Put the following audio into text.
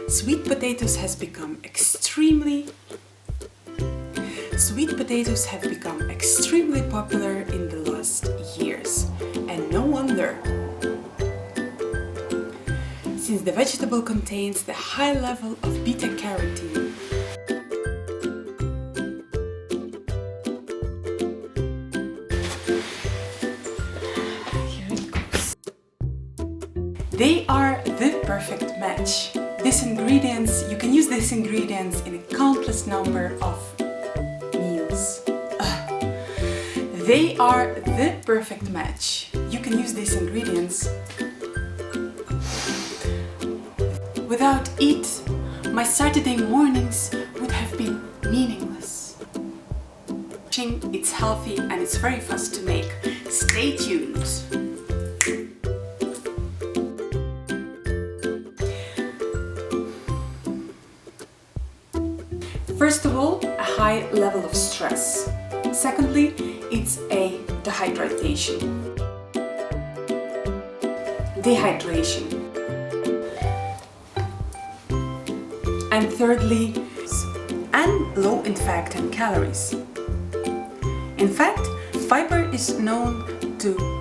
Sweet potatoes have become extremely popular in the last years, and no wonder, since the vegetable contains the high level of beta-carotene. Here it goes. They are the perfect match. You can use these ingredients in a countless number of meals. They are the perfect match. You can use these ingredients. Without it, my Saturday mornings would have been meaningless. It's healthy and it's very fast to make. Stay tuned. First of all, a high level of stress. Secondly, it's a dehydration. And thirdly, and low in fat and calories. In fact, fiber is known to